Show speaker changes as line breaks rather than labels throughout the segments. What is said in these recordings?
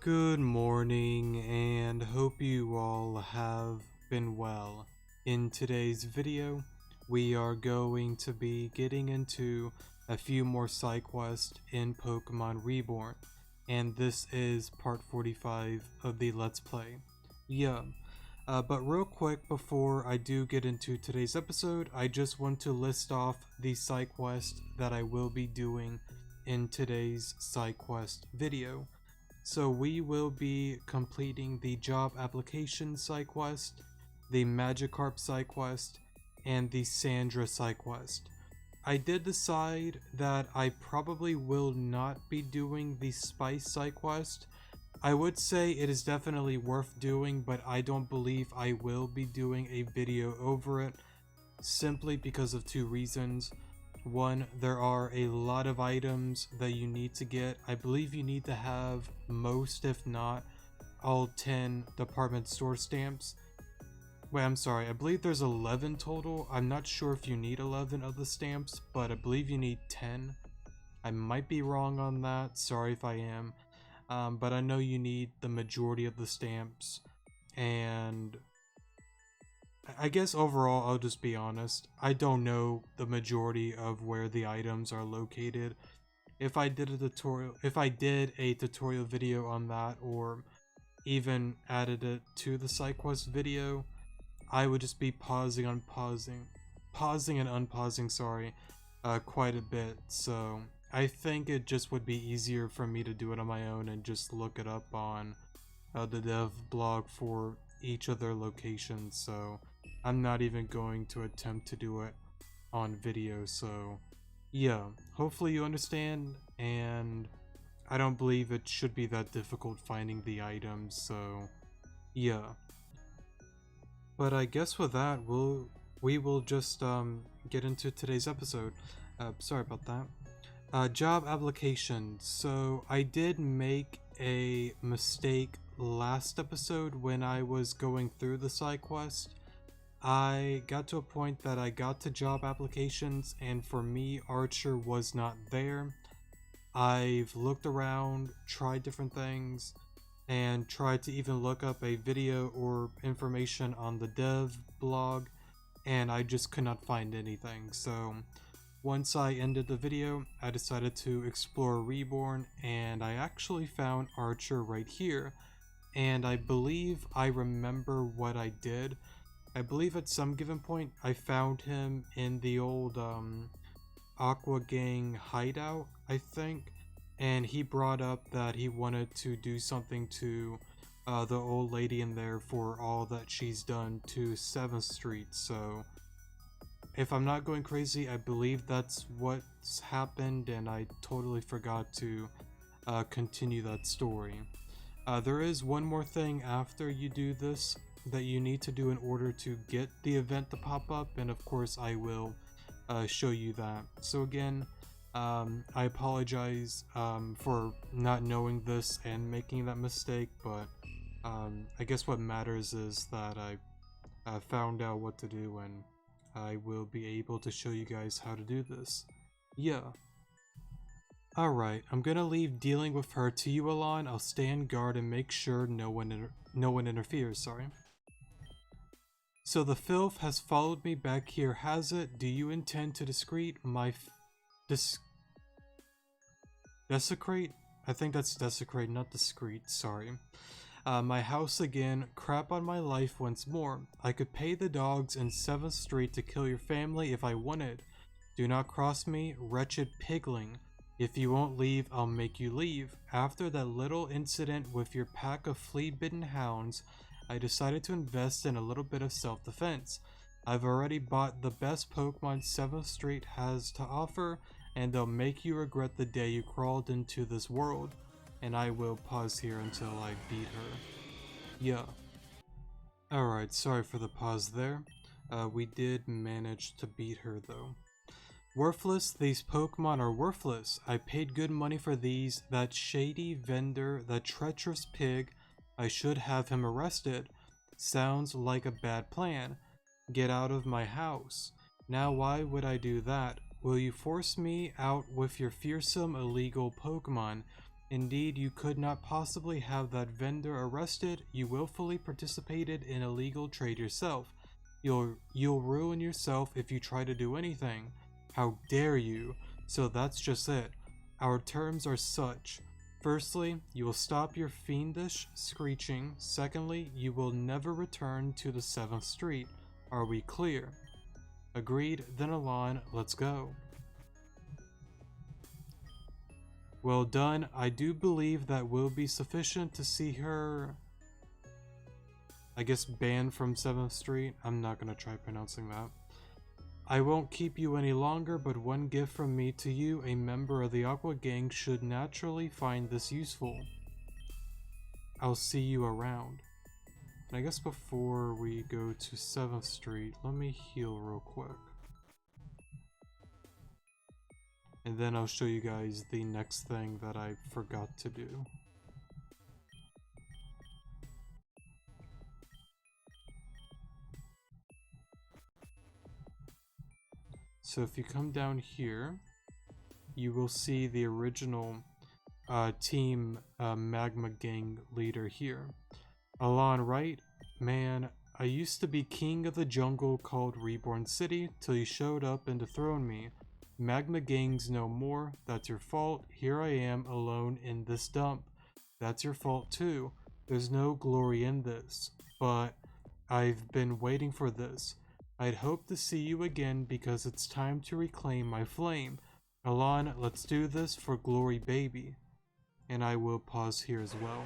Good morning, and hope you all have been well. In today's video, we are going to be getting into a few more side quests in Pokemon Reborn, and this is part 45 of the Let's Play. But real quick before I do get into today's episode, I just want to list off the side quests that I will be doing in today's side quest video. So we will be completing the job application side quest, the Magikarp side quest, and the Sandra side quest. I did decide that I probably will not be doing the Spice side quest. I would say it is definitely worth doing, but I don't believe I will be doing a video over it, simply because of two reasons. One, there are a lot of items that you need to get. I believe you need to have most, if not all 10 department store stamps. Wait, I'm sorry, I believe there's 11 total. I'm not sure if you need 11 of the stamps, but I believe you need 10. I might be wrong on that, sorry if I am. But I know you need the majority of the stamps, and I guess overall, I'll just be honest, I don't know the majority of where the items are located. If I did a tutorial video on that, or even added it to the SideQuest video, I would just be pausing and unpausing, sorry, quite a bit. So I think it just would be easier for me to do it on my own and just look it up on the dev blog for each of their locations. So I'm not even going to attempt to do it on video. So yeah, hopefully you understand, and I don't believe it should be that difficult finding the items. So yeah, but I guess with that, we will just get into today's episode. Sorry about that. Job application. So I did make a mistake last episode when I was going through the side quest. I got to a point that I got to job applications, and for me, Archer was not there. I've looked around, tried different things, and tried to even look up a video or information on the dev blog, and I just could not find anything. So once I ended the video, I decided to explore Reborn, and I actually found Archer right here, and I believe I remember what I did. I believe at some given point I found him in the old Aqua Gang hideout, I think, and he brought up that he wanted to do something to the old lady in there for all that she's done to 7th Street. So if I'm not going crazy, I believe that's what's happened, and I totally forgot to continue that story. There is one more thing after you do this that you need to do in order to get the event to pop up, and of course I will show you that. So again, I apologize for not knowing this and making that mistake, but I guess what matters is that I found out what to do, and I will be able to show you guys how to do this. Yeah. Alright, I'm gonna leave dealing with her to you, Alon. I'll stand guard and make sure no one interferes, sorry. So the filth has followed me back here, has it? Do you intend to desecrate? I think that's desecrate, not discreet, sorry. My house again, crap on my life once more. I could pay the dogs in 7th Street to kill your family if I wanted. Do not cross me, wretched pigling. If you won't leave, I'll make you leave. After that little incident with your pack of flea-bitten hounds, I decided to invest in a little bit of self-defense. I've already bought the best Pokemon 7th Street has to offer, and they'll make you regret the day you crawled into this world. And I will pause here until I beat her. Yeah. Alright, sorry for the pause there. We did manage to beat her though. Worthless, these Pokemon are worthless. I paid good money for these. That shady vendor, that treacherous pig, I should have him arrested. Sounds like a bad plan. Get out of my house. Now why would I do that? Will you force me out with your fearsome illegal Pokemon? Indeed, you could not possibly have that vendor arrested. You willfully participated in illegal trade yourself. You'll ruin yourself if you try to do anything. How dare you? So that's just it. Our terms are such. Firstly, you will stop your fiendish screeching. Secondly, you will never return to the 7th Street. Are we clear? Agreed. Then Alon, let's go. Well done. I do believe that will be sufficient to see her, I guess, banned from 7th Street. I'm not gonna try pronouncing that. I won't keep you any longer, but one gift from me to you, a member of the Aqua Gang should naturally find this useful. I'll see you around. And I guess before we go to 7th Street, let me heal real quick. And then I'll show you guys the next thing that I forgot to do. So if you come down here, you will see the original team Magma Gang leader here. Alon, right? Man, I used to be king of the jungle called Reborn City till you showed up and dethroned me. Magma Gang's no more. That's your fault. Here I am alone in this dump. That's your fault too. There's no glory in this. But I've been waiting for this. I'd hope to see you again because it's time to reclaim my flame. Alon, let's do this for glory, baby. And I will pause here as well.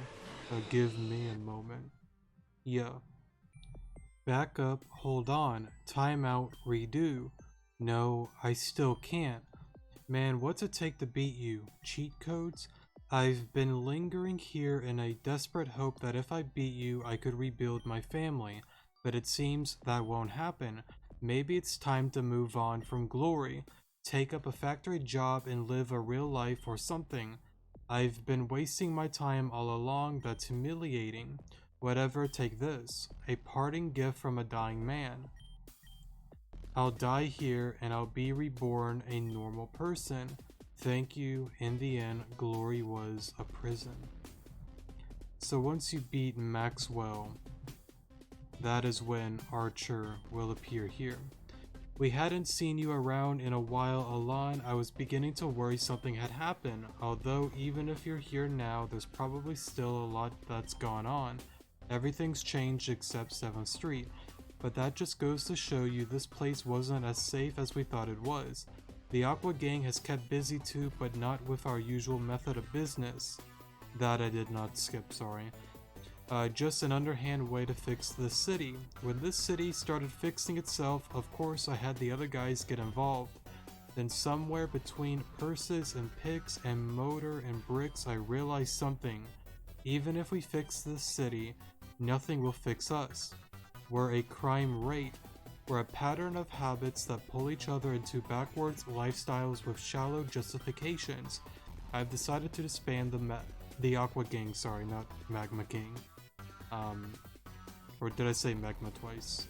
Give me a moment. Yeah. Back up, hold on. Time out, redo. No, I still can't. Man, what's it take to beat you? Cheat codes? I've been lingering here in a desperate hope that if I beat you, I could rebuild my family. But it seems that won't happen. Maybe it's time to move on from glory. Take up a factory job and live a real life or something. I've been wasting my time all along. That's humiliating. Whatever, take this. A parting gift from a dying man. I'll die here and I'll be reborn a normal person. Thank you. In the end, glory was a prison. So once you beat Maxwell, that is when Archer will appear here. We hadn't seen you around in a while, Alon. I was beginning to worry something had happened. Although even if you're here now, there's probably still a lot that's gone on. Everything's changed except 7th Street. But that just goes to show you this place wasn't as safe as we thought it was. The Aqua Gang has kept busy too, but not with our usual method of business. That I did not skip, sorry. Just an underhand way to fix this city. When this city started fixing itself, of course I had the other guys get involved. Then somewhere between purses and picks and motor and bricks I realized something. Even if we fix this city, nothing will fix us. We're a crime rate. We're a pattern of habits that pull each other into backwards lifestyles with shallow justifications. I've decided to disband the Aqua Gang, sorry, not Magma Gang. Or did I say Magma twice?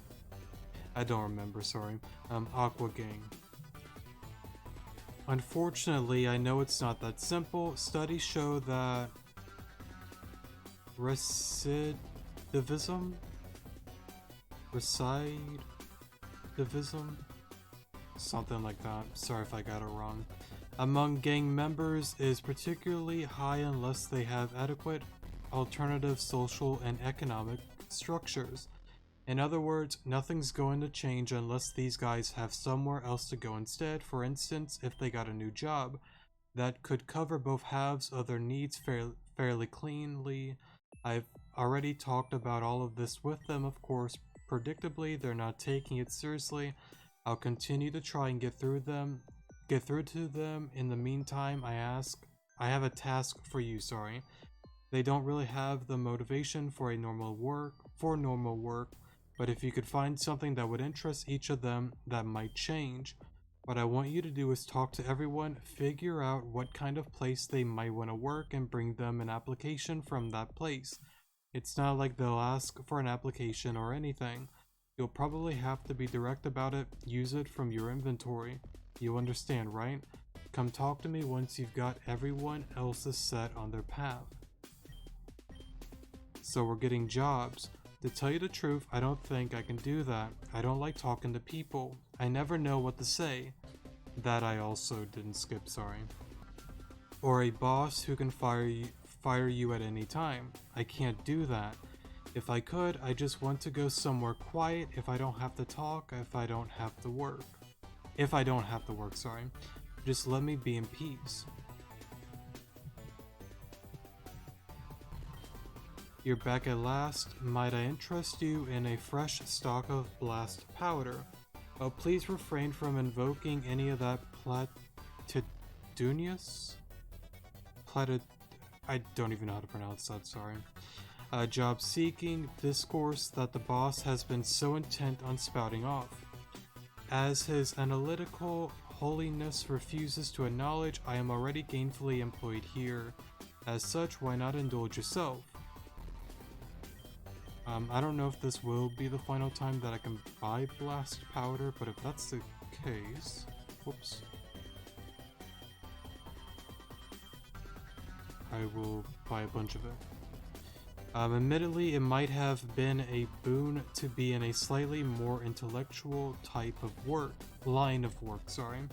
I don't remember, sorry. Aqua Gang. Unfortunately, I know it's not that simple. Studies show that recidivism, something like that, sorry if I got it wrong, among gang members is particularly high unless they have adequate alternative social and economic structures. In other words, nothing's going to change unless these guys have somewhere else to go instead. For instance, if they got a new job that could cover both halves of their needs fairly cleanly. I've already talked about all of this with them, of course. Predictably, they're not taking it seriously. I'll continue to try and get through to them. In the meantime, I have a task for you, sorry. They don't really have the motivation for normal work, but if you could find something that would interest each of them, that might change. What I want you to do is talk to everyone, figure out what kind of place they might want to work, and bring them an application from that place. It's not like they'll ask for an application or anything. You'll probably have to be direct about it, use it from your inventory. You understand, right? come talk to me once you've got everyone else's set on their path. So we're getting jobs. To tell you the truth, I don't think I can do that. I don't like talking to people. I never know what to say. That I also didn't skip, sorry. Or a boss who can fire you at any time. I can't do that. If I could, I just want to go somewhere quiet if I don't have to talk, if I don't have to work. If I don't have to work, sorry. Just let me be in peace. You're back at last. Might I interest you in a fresh stock of blast powder? Oh, please refrain from invoking any of that platitudinous? I don't even know how to pronounce that, sorry. Job-seeking discourse that the boss has been so intent on spouting off. As his analytical holiness refuses to acknowledge I am already gainfully employed here. As such, why not indulge yourself? I don't know if this will be the final time that I can buy blast powder, but if that's the case... Whoops. I will buy a bunch of it. Admittedly, it might have been a boon to be in a slightly more intellectual type of line of work, sorry.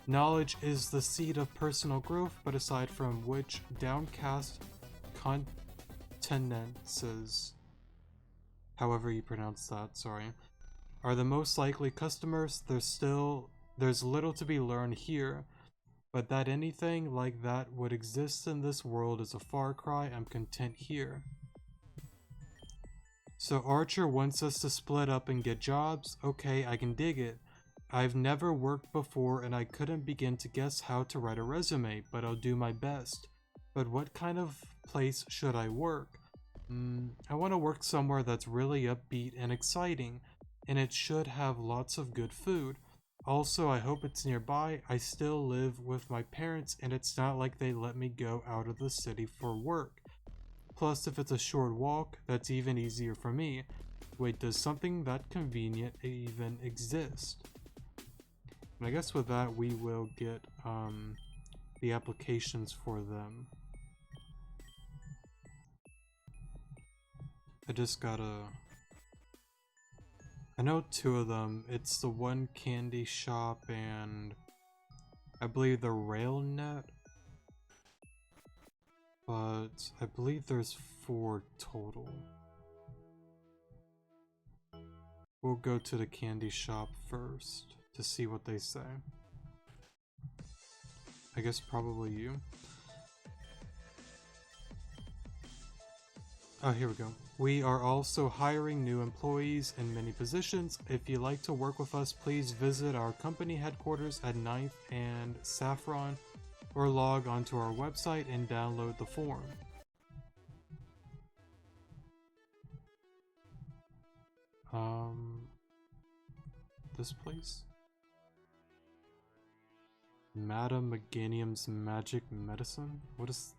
Knowledge is the seed of personal growth, but aside from which downcast countenances, however you pronounce that, sorry, are the most likely customers, there's little to be learned here. But that anything like that would exist in this world is a far cry. I'm content here. So Archer wants us to split up and get jobs. Okay, I can dig it. I've never worked before and I couldn't begin to guess how to write a resume, but I'll do my best. But what kind of place should I work? I want to work somewhere that's really upbeat and exciting, and it should have lots of good food. Also, I hope it's nearby. I still live with my parents and it's not like they let me go out of the city for work. Plus, if it's a short walk, that's even easier for me. Wait, does something that convenient even exist? And I guess with that, we will get the applications for them. I just gotta... I know two of them. It's the one candy shop and I believe the RailNet. But I believe there's 4 total. We'll go to the candy shop first to see what they say. I guess probably you. Oh, here we go. We are also hiring new employees in many positions. If you'd like to work with us, please visit our company headquarters at 9th and Saffron, or log onto our website and download the form. This place? Madame Meganium's magic medicine? What is...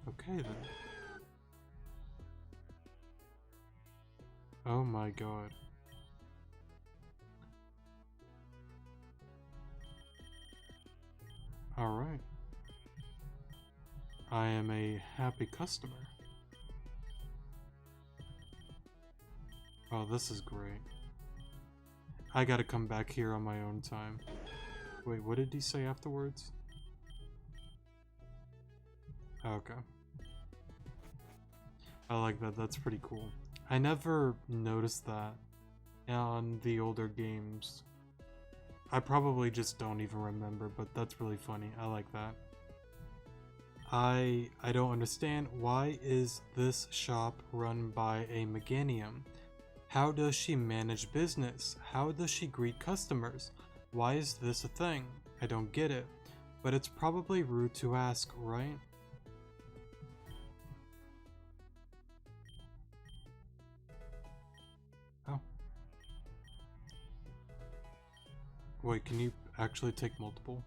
Okay then. Oh my god. Alright. I am a happy customer. Oh, this is great. I gotta come back here on my own time. Wait, what did he say afterwards? Okay. I like that, that's pretty cool. I never noticed that on the older games. I probably just don't even remember, but that's really funny. I like that. I don't understand, why is this shop run by a Meganium? How does she manage business? How does she greet customers? Why is this a thing? I don't get it. But it's probably rude to ask, right? Oh. Wait, can you actually take multiple?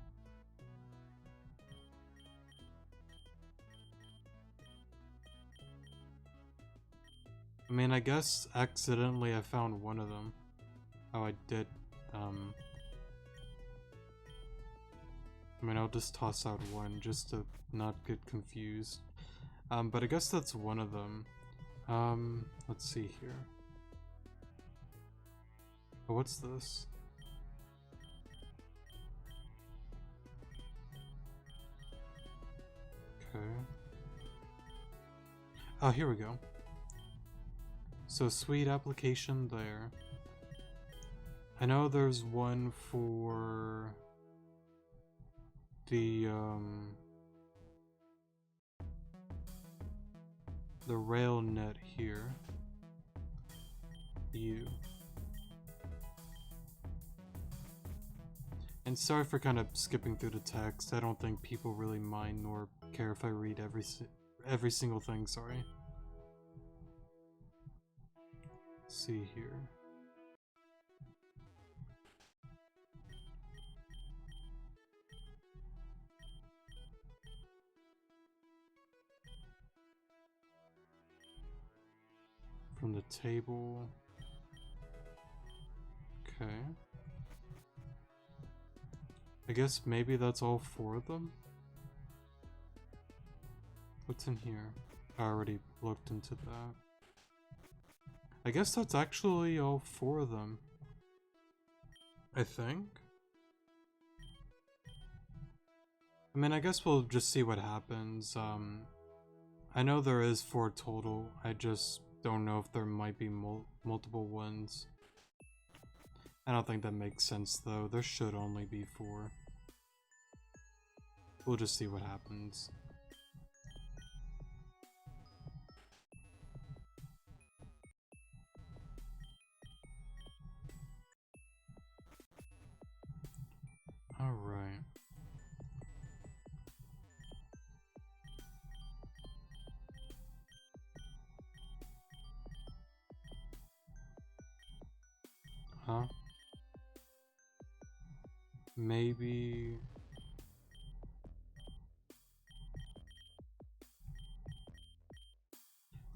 I mean, I guess accidentally I found one of them. Oh, I did, I mean, I'll just toss out one just to not get confused. But I guess that's one of them. Let's see here. Oh, what's this? Okay. Oh, here we go. So, sweet application there. I know there's one for the rail net here. You. And sorry for kind of skipping through the text. I don't think people really mind nor care if I read every single thing, sorry. Let's see here. From the table. Okay. I guess maybe that's all 4 of them? What's in here? I already looked into that. I guess that's actually all 4 of them. I think? I mean, I guess we'll just see what happens. I know there is 4 total. I just don't know if there might be multiple ones. I don't think that makes sense though. There should only be 4. We'll just see what happens. Alright. Huh? Maybe...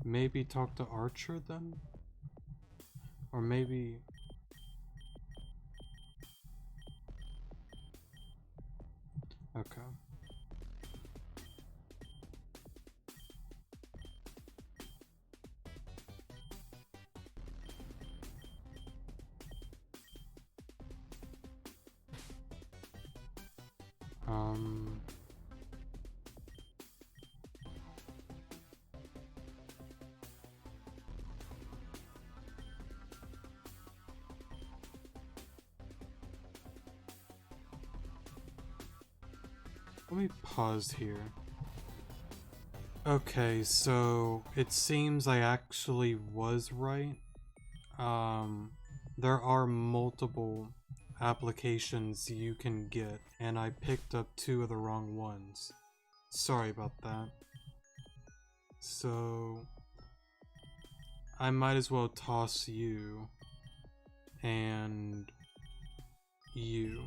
Maybe talk to Archer then? Or maybe... Okay. Let me pause here. Okay, so it seems I actually was right. There are multiple applications you can get, and I picked up 2 of the wrong ones. Sorry about that. So, I might as well toss you and you.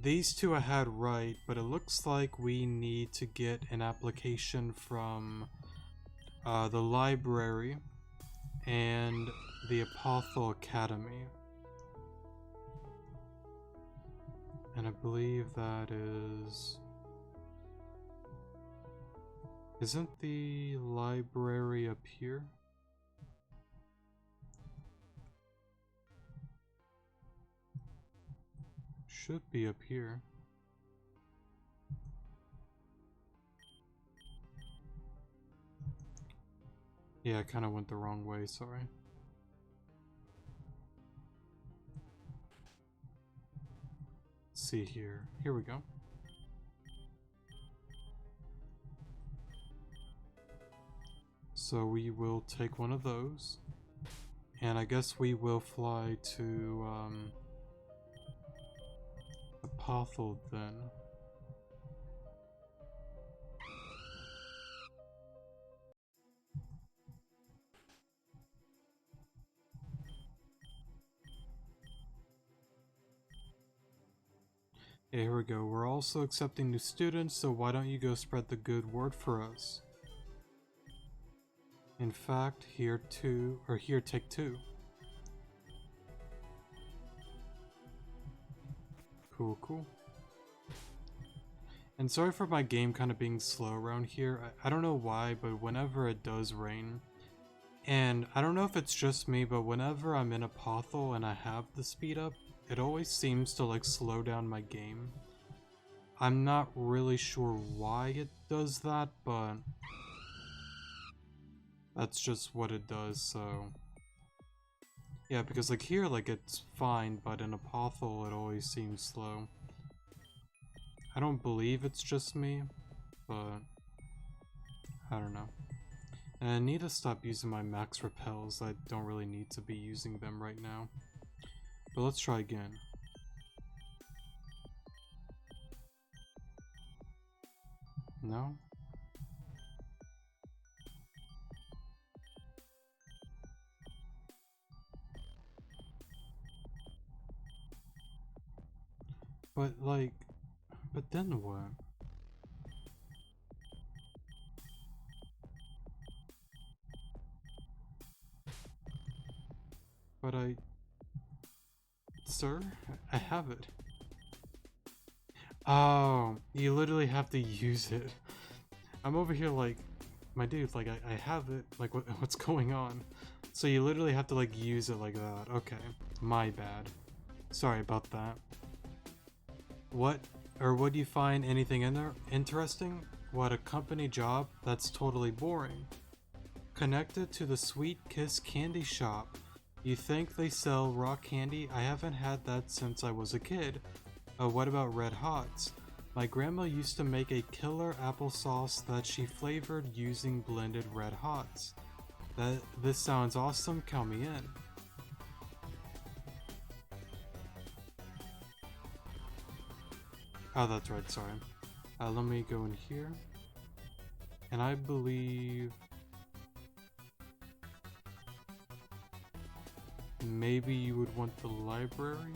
These 2 I had right, but it looks like we need to get an application from the library and the Apothel Academy. And I believe that is... Isn't the library up here? Should be up here. Yeah, I kind of went the wrong way, sorry. Let's see here. Here we go. So we will take one of those. And I guess we will fly to, Apothel then. Yeah, here we go. We're also accepting new students, so why don't you go spread the good word for us? In fact, here take two. Cool, cool. And sorry for my game kind of being slow around here. I don't know why, but whenever it does rain, and I don't know if it's just me, but whenever I'm in a pothole and I have the speed up, it always seems to like slow down my game. I'm not really sure why it does that, but that's just what it does, so... Yeah, because like here, like it's fine, but in a pothole it always seems slow. I don't believe it's just me, but I don't know. And I need to stop using my max repels. I don't really need to be using them right now. But let's try again. No? But like, but then what? But Sir, I have it. Oh, you literally have to use it. I'm over here like, my dude, like I have it, like what's going on? So you literally have to like use it like that. Okay, my bad. Sorry about that. What, or would you find anything in there interesting? What, a company job? That's totally boring. Connected to the Sweet Kiss candy shop. You think they sell raw candy? I haven't had that since I was a kid. What about Red Hots? My grandma used to make a killer applesauce that she flavored using blended Red Hots. This sounds awesome, count me in. Oh, that's right, sorry. Let me go in here. And I believe... maybe you would want the library?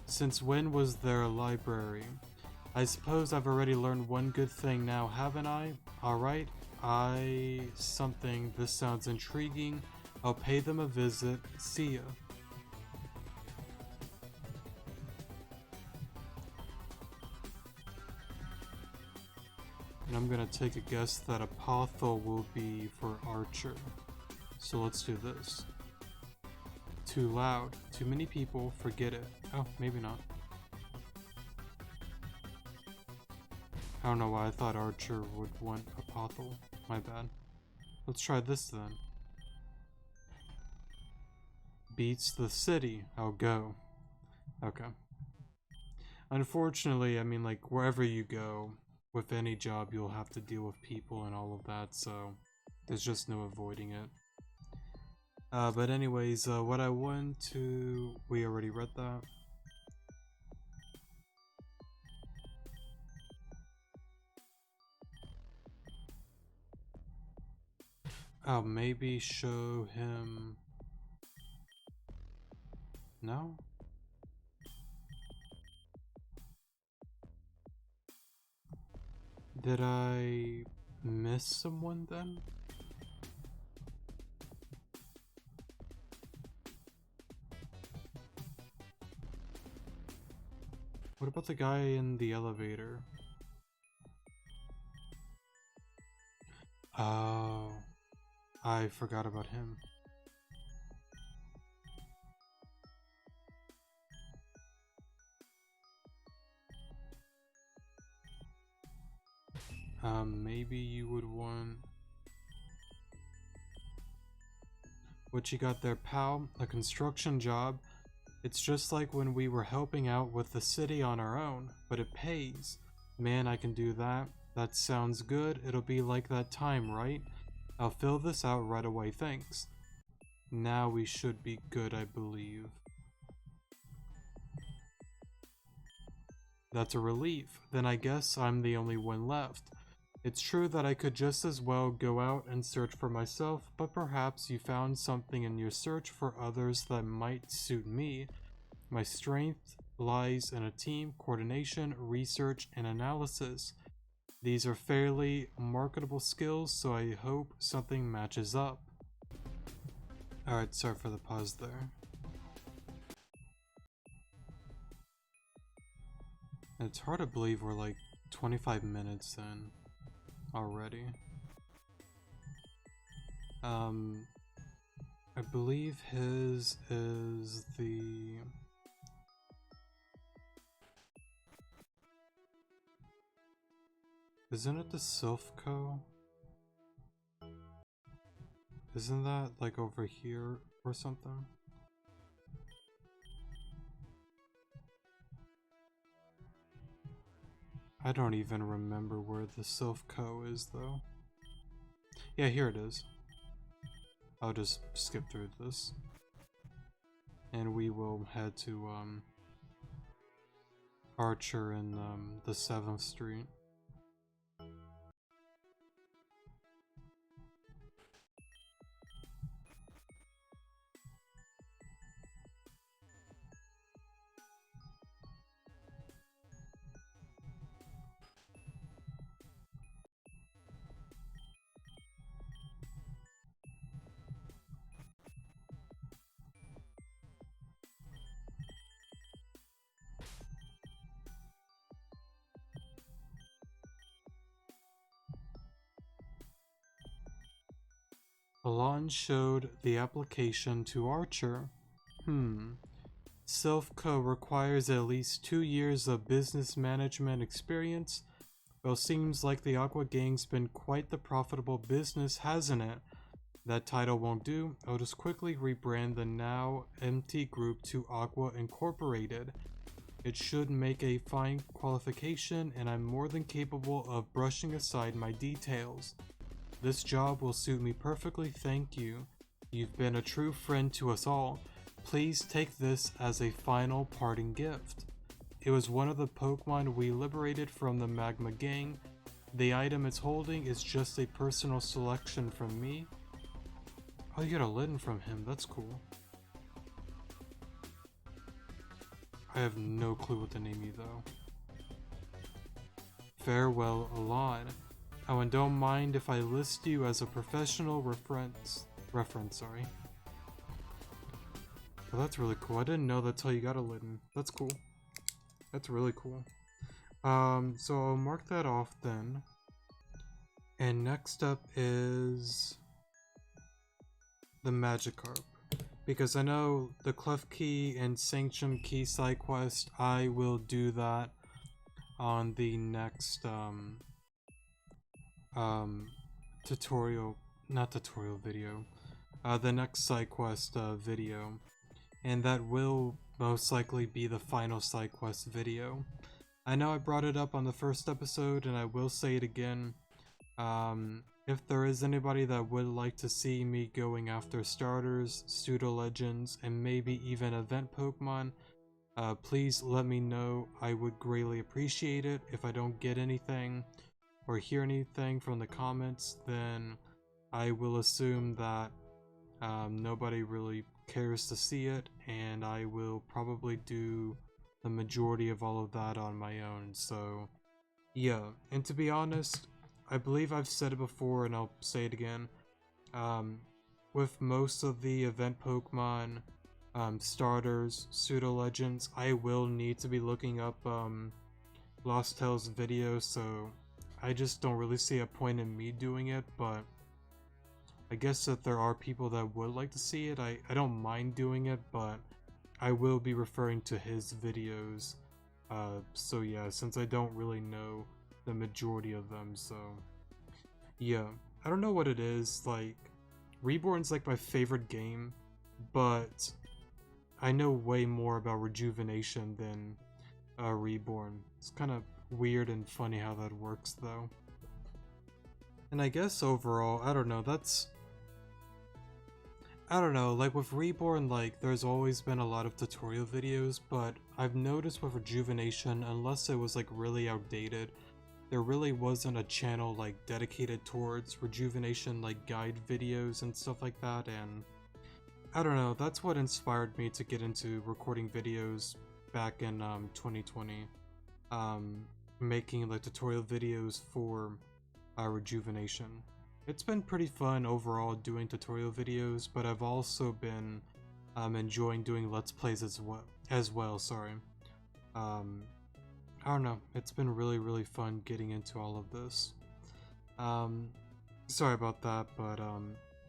Since when was there a library? I suppose I've already learned one good thing now, haven't I? Alright, something, this sounds intriguing. I'll pay them a visit. See ya. And I'm gonna take a guess that a pothole will be for Archer. So let's do this. Too loud. Too many people. Forget it. Oh, maybe not. I don't know why I thought Archer would want a pothole. My bad. Let's try this then. Beats the city. I'll go. Okay. Unfortunately, I mean, like, wherever you go, with any job, you'll have to deal with people and all of that, so there's just no avoiding it. But anyways, what I want to... we already read that. Oh, maybe show him... no? Did I miss someone then? What about the guy in the elevator? Oh, I forgot about him. Maybe you would want... what you got there, pal? A construction job? It's just like when we were helping out with the city on our own, but it pays. Man, I can do that. That sounds good. It'll be like that time, right? I'll fill this out right away, thanks. Now we should be good, I believe. That's a relief. Then I guess I'm the only one left. It's true that I could just as well go out and search for myself, but perhaps you found something in your search for others that might suit me. My strength lies in a team, coordination, research, and analysis. These are fairly marketable skills, so I hope something matches up. Alright, sorry for the pause there. It's hard to believe we're like 25 minutes in already. I believe his is the... Isn't it the Silphco? Isn't that like over here or something? I don't even remember where the Silphco is though. Yeah, here it is. I'll just skip through this. And we will head to Archer in the 7th Street. Alon showed the application to Archer. Silphco requires at least 2 years of business management experience. Well, seems like the Aqua Gang's been quite the profitable business, hasn't it? That title won't do. I'll just quickly rebrand the now empty group to Aqua Incorporated. It should make a fine qualification, and I'm more than capable of brushing aside my details. This job will suit me perfectly, thank you. You've been a true friend to us all. Please take this as a final parting gift. It was one of the Pokemon we liberated from the Magma Gang. The item it's holding is just a personal selection from me. Oh, you got a Litten from him, that's cool. I have no clue what to name you though. Farewell, Alon. Oh, and don't mind if I list you as a professional reference, sorry. Oh, that's really cool. I didn't know that's how you got a Litten. That's cool. That's really cool. So I'll mark that off then. And next up is the Magikarp. Because I know the Clef Key and Sanctum Key side quest, I will do that on the next the next side quest video, and that will most likely be the final side quest video. I know I brought it up on the first episode, and I will say it again. If there is anybody that would like to see me going after starters, pseudo legends, and maybe even event Pokemon, please let me know. I would greatly appreciate it. If I don't get anything or hear anything from the comments, then I will assume that nobody really cares to see it, and I will probably do the majority of all of that on my own. So yeah, and to be honest, I believe I've said it before and I'll say it again, with most of the event Pokemon starters, pseudo legends, I will need to be looking up Lost Tales videos, so I just don't really see a point in me doing it. But I guess that there are people that would like to see it. I don't mind doing it, but I will be referring to his videos. So yeah, since I don't really know the majority of them, so yeah. I don't know what it is, like, Reborn's like my favorite game, but I know way more about Rejuvenation than Reborn. It's kind of weird and funny how that works though. And I guess overall, I don't know, like with Reborn, like, there's always been a lot of tutorial videos, but I've noticed with Rejuvenation, unless it was like really outdated, there really wasn't a channel like dedicated towards Rejuvenation, like guide videos and stuff like that. And I don't know, that's what inspired me to get into recording videos back in 2020. making like tutorial videos for rejuvenation. It's been pretty fun overall doing tutorial videos, but I've also been enjoying doing let's plays as well. Sorry. I don't know. It's been really fun getting into all of this. Sorry about that, but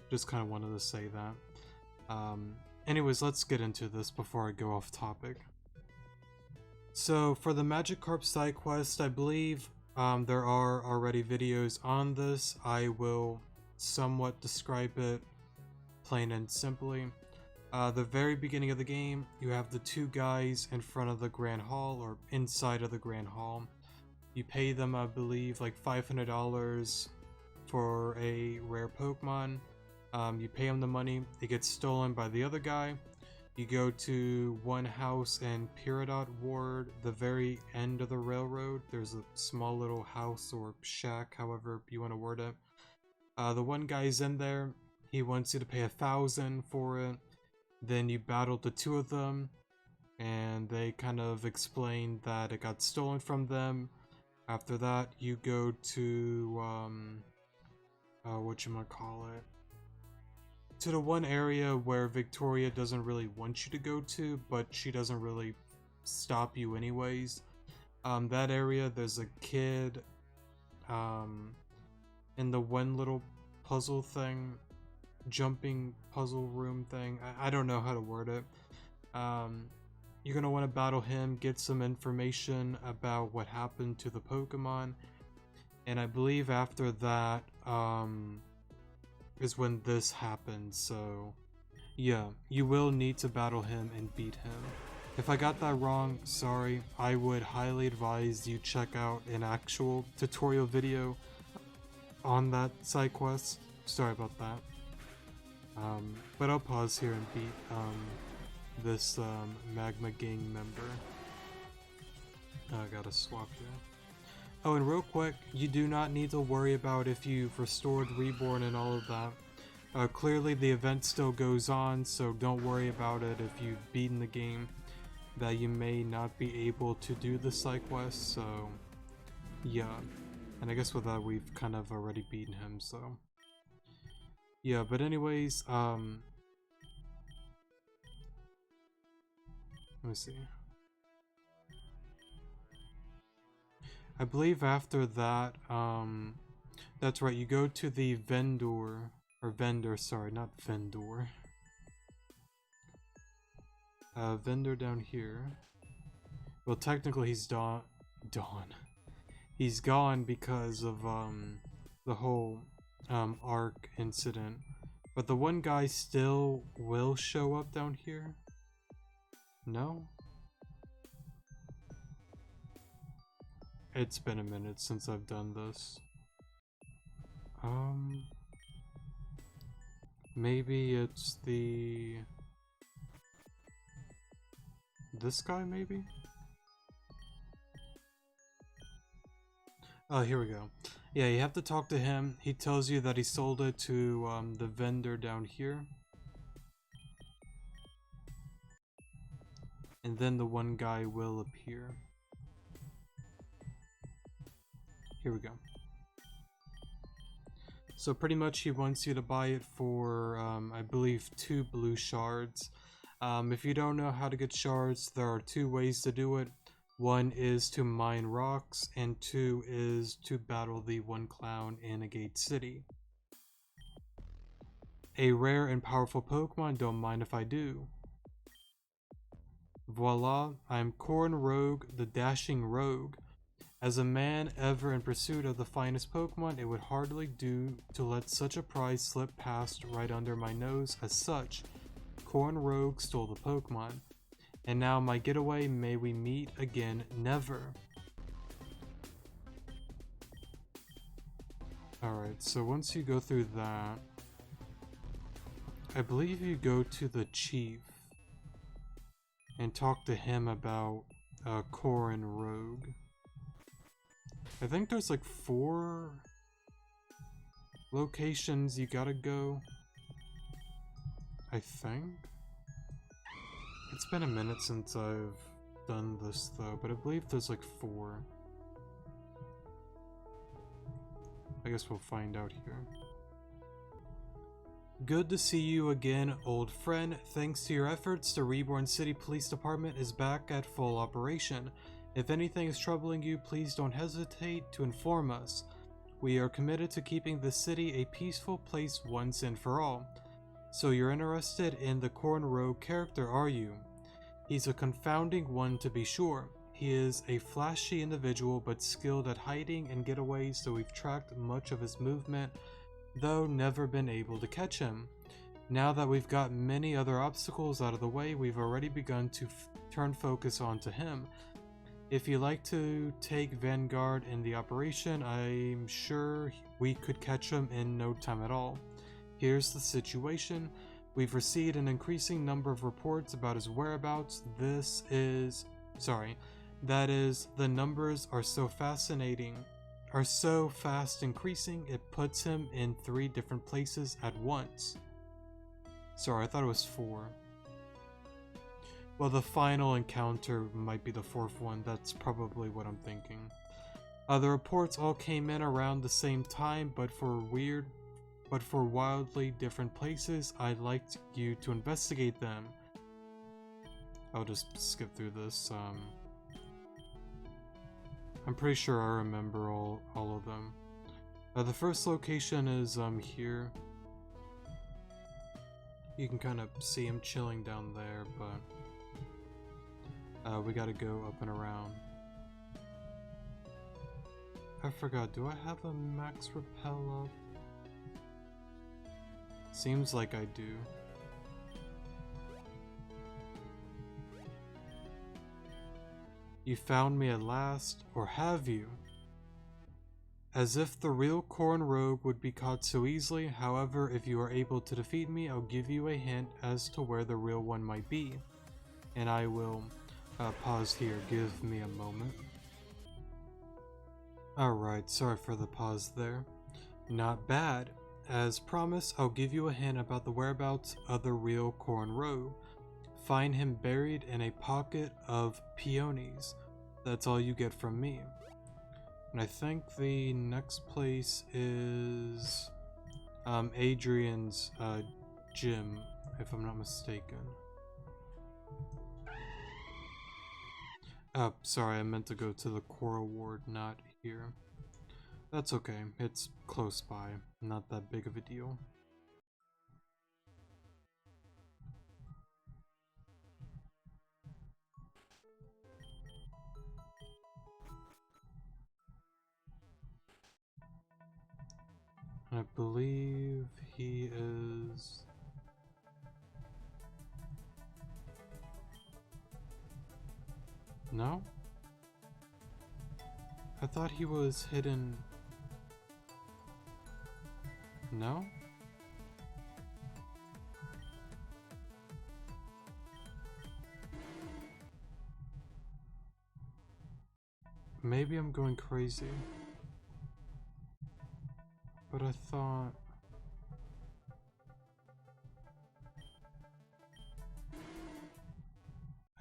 just kind of wanted to say that. Anyways, let's get into this before I go off topic. So for the Magikarp side quest, I believe there are already videos on this. I will somewhat describe it plain and simply. The very beginning of the game, you have the two guys in front of the Grand Hall, or inside of the Grand Hall. You pay them, I believe, like $500 for a rare Pokemon. You pay him the money, it gets stolen by the other guy. You go to one house in Peridot Ward, the very end of the railroad. There's a small little house or shack, however you want to word it. The one guy's in there, he wants you to pay $1,000 for it. Then you battle the two of them, and they kind of explain that it got stolen from them. After that, you go to, whatchamacallit, to the one area where Victoria doesn't really want you to go to, but she doesn't really stop you anyways. That area, there's a kid, in the one little puzzle thing, jumping puzzle room thing. I don't know how to word it. You're gonna want to battle him, get some information about what happened to the Pokemon, and I believe after that is when this happens. So yeah, you will need to battle him and beat him. If I got that wrong, sorry. I would highly advise you check out an actual tutorial video on that side quest. Sorry about that. But I'll pause here and beat this Magma Gang member. I gotta swap here. Oh, and real quick, you do not need to worry about if you've restored Reborn and all of that. Clearly the event still goes on, so don't worry about it if you've beaten the game, that you may not be able to do the side quest, so yeah. And I guess with that we've kind of already beaten him, so yeah. But anyways, let me see. I believe after that, that's right, you go to the vendor, sorry, not vendor. Vendor down here. Well, technically he's he's gone because of, the whole, Arc incident. But the one guy still will show up down here? No? It's been a minute since I've done this. Maybe it's this guy, maybe? Oh, here we go. Yeah, you have to talk to him. He tells you that he sold it to the vendor down here. And then the one guy will appear. Here we go. So pretty much he wants you to buy it for, I believe, 2 blue shards. If you don't know how to get shards, there are 2 ways to do it. One is to mine rocks, and 2 is to battle the one clown in a gate city. A rare and powerful Pokemon, don't mind if I do. Voila, I am Corn Rogue, the Dashing Rogue. As a man ever in pursuit of the finest Pokemon, it would hardly do to let such a prize slip past right under my nose. As such, Corn Rogue stole the Pokemon. And now my getaway, may we meet again, never. Alright, so once you go through that, I believe you go to the chief and talk to him about Corn Rogue. I think there's like 4 locations you gotta go. I think. It's been a minute since I've done this though, but I believe there's like 4. I guess we'll find out here. Good to see you again, old friend. Thanks to your efforts, the Reborn City Police Department is back at full operation. If anything is troubling you, please don't hesitate to inform us. We are committed to keeping the city a peaceful place once and for all. So you're interested in the Corn Rogue character, are you? He's a confounding one to be sure. He is a flashy individual but skilled at hiding and getaways, so we've tracked much of his movement, though never been able to catch him. Now that we've got many other obstacles out of the way, we've already begun to turn focus onto him. If you like to take Vanguard in the operation, I'm sure we could catch him in no time at all. Here's the situation. We've received an increasing number of reports about his whereabouts. That is, the numbers are so fast increasing, it puts him in 3 different places at once. Sorry, I thought it was 4. Well, the final encounter might be the 4th one. That's probably what I'm thinking. The reports all came in around the same time, but for wildly different places. I'd like you to investigate them. I'll just skip through this. I'm pretty sure I remember all of them. The first location is here. You can kind of see him chilling down there, but we gotta go up and around. I forgot, do I have a max repel up? Seems like I do. You found me at last, or have you? As if the real Corn Rogue would be caught so easily. However, if you are able to defeat me, I'll give you a hint as to where the real one might be. And I will pause here. Give me a moment. Alright, sorry for the pause there. Not bad. As promised, I'll give you a hint about the whereabouts of the real Corn Rogue. Find him buried in a pocket of peonies. That's all you get from me. And I think the next place is Adrian's gym, if I'm not mistaken. Oh, sorry, I meant to go to the Coral Ward, not here. That's okay, it's close by, not that big of a deal. I believe he is... No? I thought he was hidden... No? Maybe I'm going crazy. But I thought...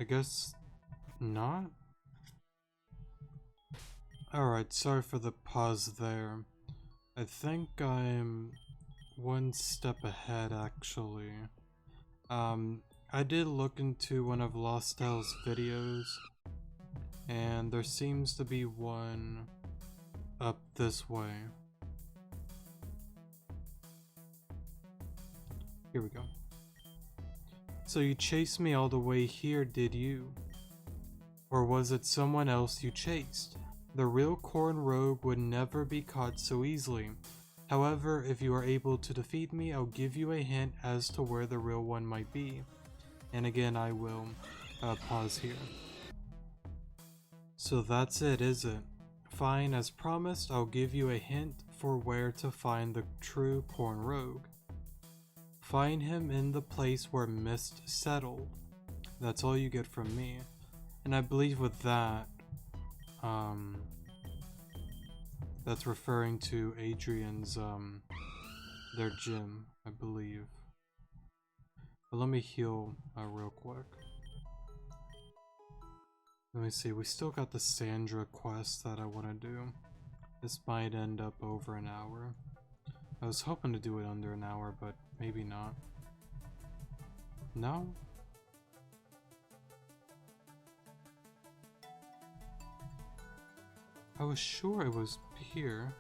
I guess not? Alright, sorry for the pause there. I think I'm one step ahead actually. I did look into one of Lost Elle's videos, and there seems to be one up this way. Here we go. So you chased me all the way here, did you? Or was it someone else you chased? The real Corn Rogue would never be caught so easily. However, if you are able to defeat me, I'll give you a hint as to where the real one might be. And again, I will pause here. So that's it, is it? Fine, as promised, I'll give you a hint for where to find the true Corn Rogue. Find him in the place where mist settled. That's all you get from me. And I believe with that, that's referring to Adrian's, their gym, I believe. But let me heal real quick. Let me see, we still got the Sandra quest that I want to do. This might end up over an hour. I was hoping to do it under an hour, but maybe not. No? I was sure it was here.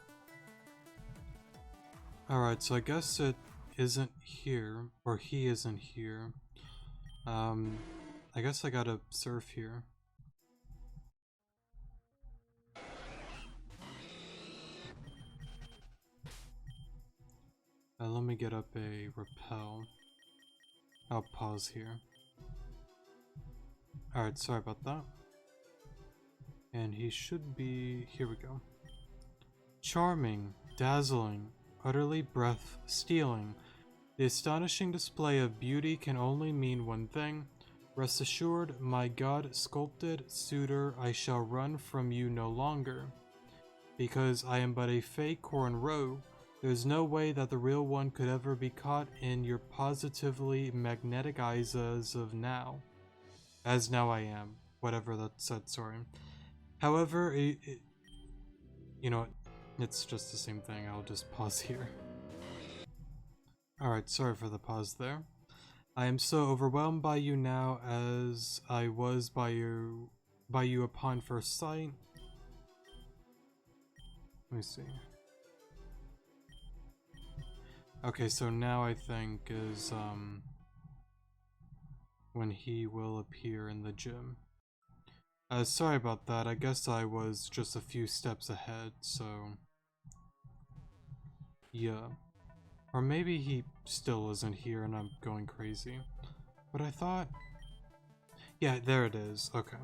Alright, so I guess it isn't here, or he isn't here. I guess I gotta surf here. Let me get up a repel. I'll pause here. Alright, sorry about that. And he should be... here we go. Charming, dazzling, utterly breath-stealing. The astonishing display of beauty can only mean one thing. Rest assured, my God-sculpted suitor, I shall run from you no longer. Because I am but a fake Corn rogue, there's no way that the real one could ever be caught in your positively magnetic eyes as of now. As now I am. Whatever that said, sorry. However, you know what? It's just the same thing. I'll just pause here. Alright, sorry for the pause there. I am so overwhelmed by you now as I was by you upon first sight. Let me see. Okay, so now I think is when he will appear in the gym. Sorry about that. I guess I was just a few steps ahead, so yeah. Or maybe he still isn't here and I'm going crazy. But I thought... yeah, there it is. Okay.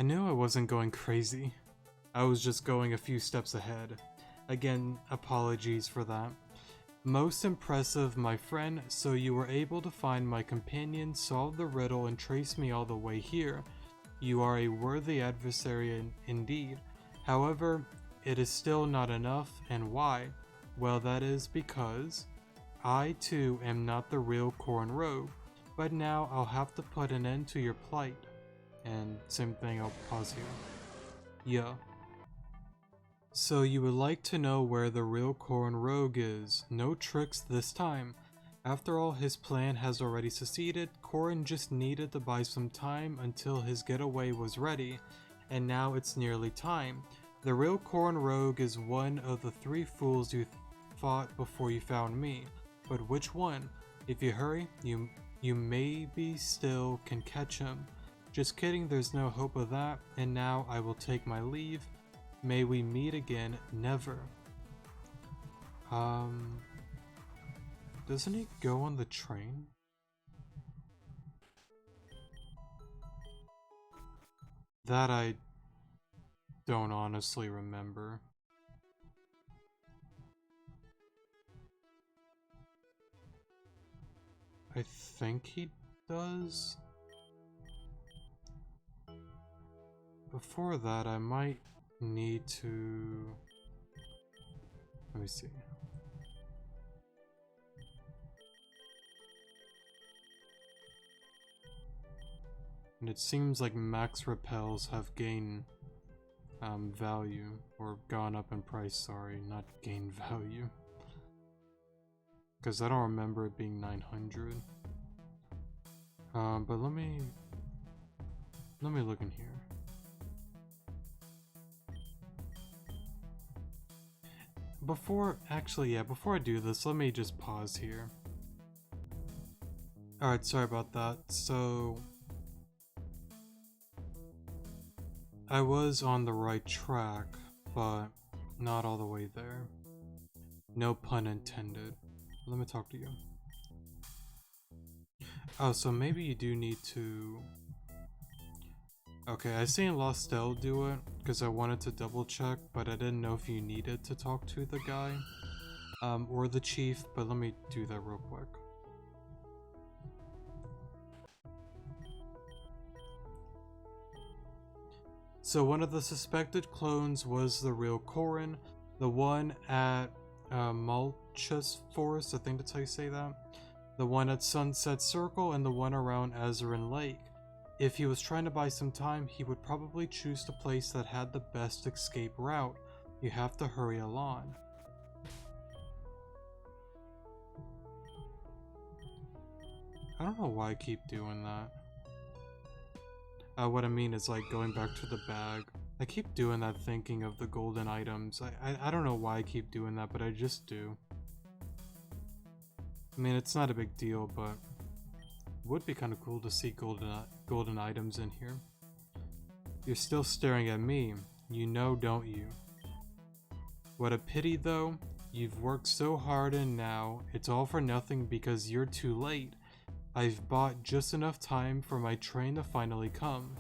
I knew I wasn't going crazy. I was just going a few steps ahead. Again, apologies for that. Most impressive, my friend. So you were able to find my companion, solve the riddle, and trace me all the way here. You are a worthy adversary indeed. However, it is still not enough, and why? Well, that is because I too am not the real Corn Rogue, but now I'll have to put an end to your plight. And same thing, I'll pause here. Yeah. So you would like to know where the real Corn Rogue is. No tricks this time. After all, his plan has already succeeded. Corrin just needed to buy some time until his getaway was ready, and now it's nearly time. The real Corn Rogue is one of the three fools you fought before you found me. But which one? If you hurry, you maybe still can catch him. Just kidding, there's no hope of that, and now I will take my leave. May we meet again, never. Doesn't he go on the train? That I don't honestly remember. I think he does. Before that, I might need to... let me see. And it seems like max repels have gained value, or gone up in price, sorry, not gained value. Because I don't remember it being 900. But let me look in here. Before I do this, let me just pause here. Alright, sorry about that. So I was on the right track, but not all the way there. No pun intended. Let me talk to you. Oh, so maybe you do need to... okay, I seen Lostel do it, because I wanted to double check, but I didn't know if you needed to talk to the guy, or the chief, but let me do that real quick. So one of the suspected clones was the real Corrin, the one at Malchus Forest, I think that's how you say that, the one at Sunset Circle, and the one around Azerin Lake. If he was trying to buy some time, he would probably choose the place that had the best escape route. You have to hurry along. I don't know why I keep doing that. What I mean is like going back to the bag. I keep doing that thinking of the golden items. I don't know why I keep doing that, but I just do. I mean, it's not a big deal, but it would be kind of cool to see golden items in here. You're still staring at me, you know, don't you? What a pity though, you've worked so hard and now it's all for nothing because you're too late. I've bought just enough time for my train to finally come.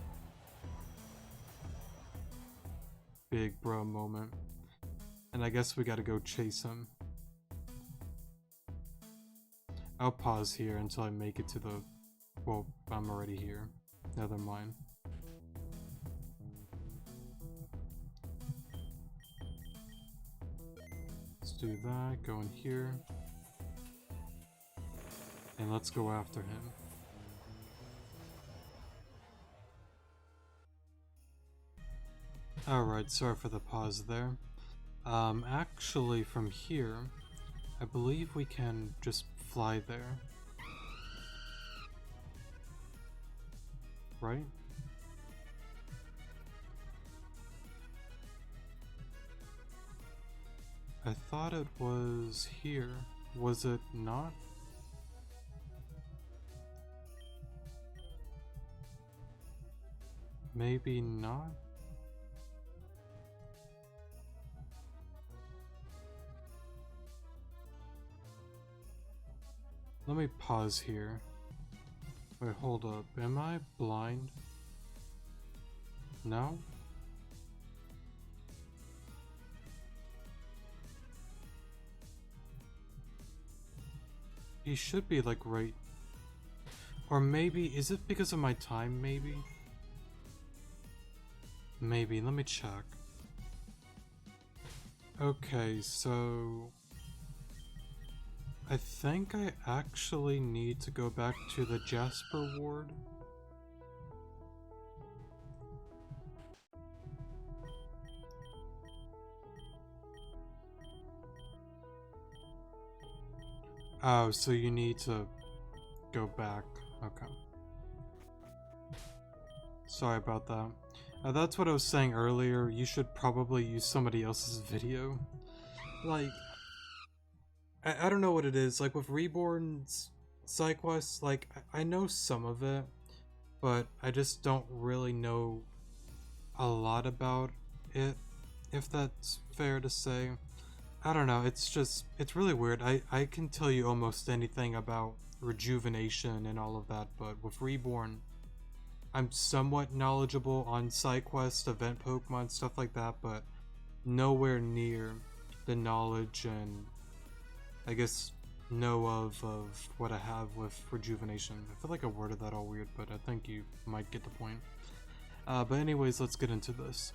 Big bro moment. And I guess we gotta go chase him. I'll pause here until I make it to the... Well, I'm already here. Never mind. Let's do that, go in here. And let's go after him. Alright, sorry for the pause there. Actually from here, I believe we can just fly there. Right? I thought it was here. Was it not? Maybe not? Let me pause here. Wait, hold up. Am I blind? No? He should be like right... Or maybe, is it because of my time, maybe? Maybe, let me check. Okay, so... I think I actually need to go back to the Jasper ward. Oh, so you need to go back. Okay. Sorry about that. That's what I was saying earlier. You should probably use somebody else's video. Like, I don't know what it is. Like with Reborn's SideQuest, like I know some of it, but I just don't really know a lot about it, if that's fair to say. I don't know, it's really weird. I can tell you almost anything about rejuvenation and all of that, but with Reborn, I'm somewhat knowledgeable on SideQuest, event Pokemon, stuff like that, but nowhere near the knowledge and I guess know of what I have with rejuvenation. I feel like I worded that all weird, but I think you might get the point. But anyways, let's get into this.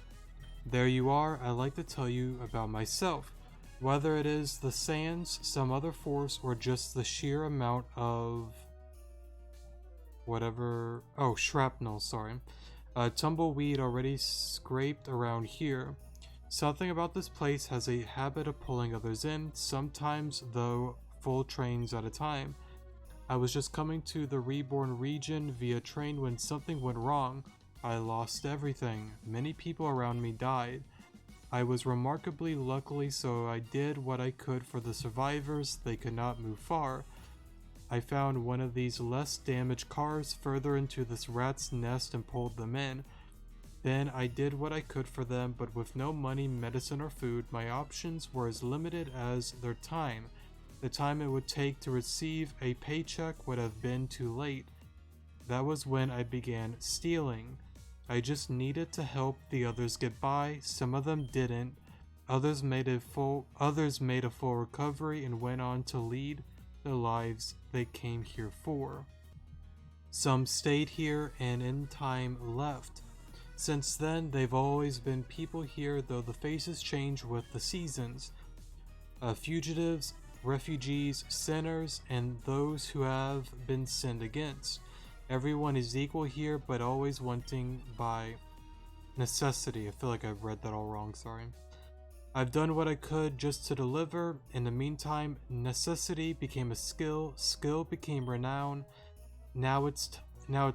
There you are. I'd like to tell you about myself. Whether it is the sands, some other force, or just the sheer amount of whatever... Oh, shrapnel, sorry. Tumbleweed already scraped around here. Something about this place has a habit of pulling others in, sometimes though full trains at a time. I was just coming to the Reborn region via train when something went wrong. I lost everything. Many people around me died. I was remarkably lucky, so I did what I could for the survivors. They could not move far. I found one of these less damaged cars further into this rat's nest and pulled them in. Then I did what I could for them, but with no money, medicine, or food, my options were as limited as their time. The time it would take to receive a paycheck would have been too late. That was when I began stealing. I just needed to help the others get by. Some of them didn't. Others made a full recovery and went on to lead the lives they came here for. Some stayed here and in time left. Since then, they've always been people here, though the faces change with the seasons. Fugitives, refugees, sinners, and those who have been sinned against. Everyone is equal here, but always wanting by necessity. I feel like I've read that all wrong, sorry. I've done what I could just to deliver. In the meantime, necessity became a skill, skill became renown. Now it's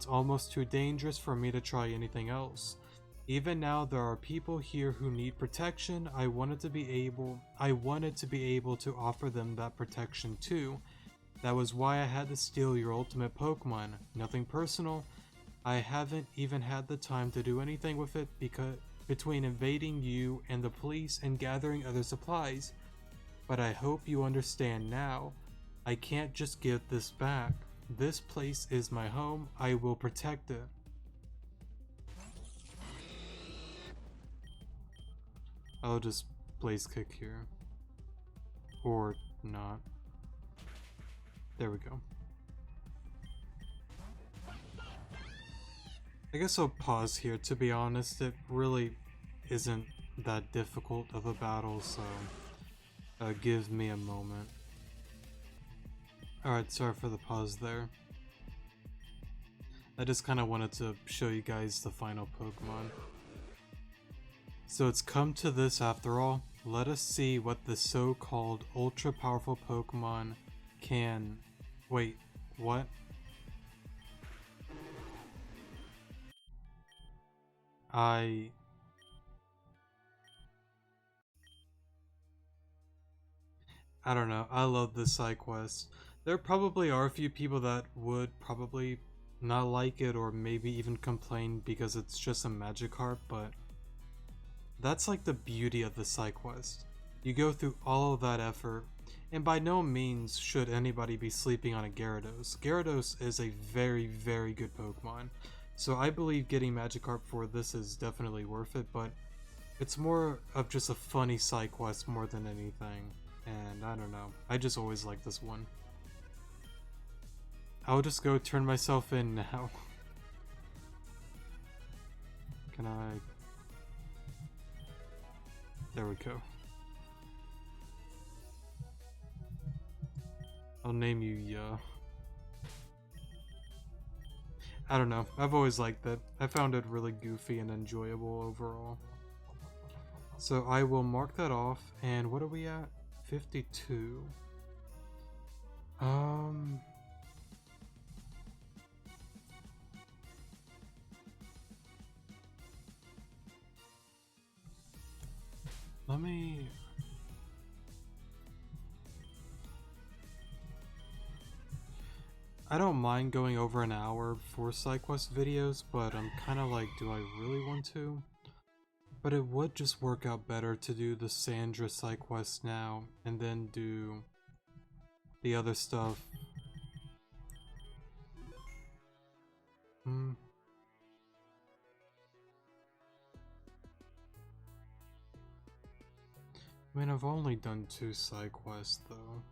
almost too dangerous for me to try anything else. Even now there are people here who need protection. I wanted to be able to offer them that protection too. That was why I had to steal your ultimate Pokemon. Nothing personal. I haven't even had the time to do anything with it because between invading you and the police and gathering other supplies. But I hope you understand now. I can't just give this back. This place is my home. I will protect it. I'll just blaze kick here. Or not. There we go. I guess I'll pause here. To be honest, it really isn't that difficult of a battle, so give me a moment. Alright, sorry for the pause there. I just kind of wanted to show you guys the final Pokemon. So it's come to this after all. Let us see what the so-called ultra-powerful Pokemon can... Wait, what? I don't know. I love this side quest. There probably are a few people that would probably not like it or maybe even complain because it's just a Magikarp, but that's like the beauty of the side quest. You go through all of that effort, and by no means should anybody be sleeping on a Gyarados. Gyarados is a very, very good Pokemon. So I believe getting Magikarp for this is definitely worth it, but it's more of just a funny side quest more than anything. And I don't know, I just always like this one. I'll just go turn myself in now. Can I? There we go. I'll name you Ya. I don't know, I've always liked it. I found it really goofy and enjoyable overall. So I will mark that off, and what are we at? 52. Let me... I don't mind going over an hour for SideQuest videos, but I'm kind of like, do I really want to? But it would just work out better to do the Sandra SideQuest now, and then do the other stuff. I mean, I've only done 2 side quests though.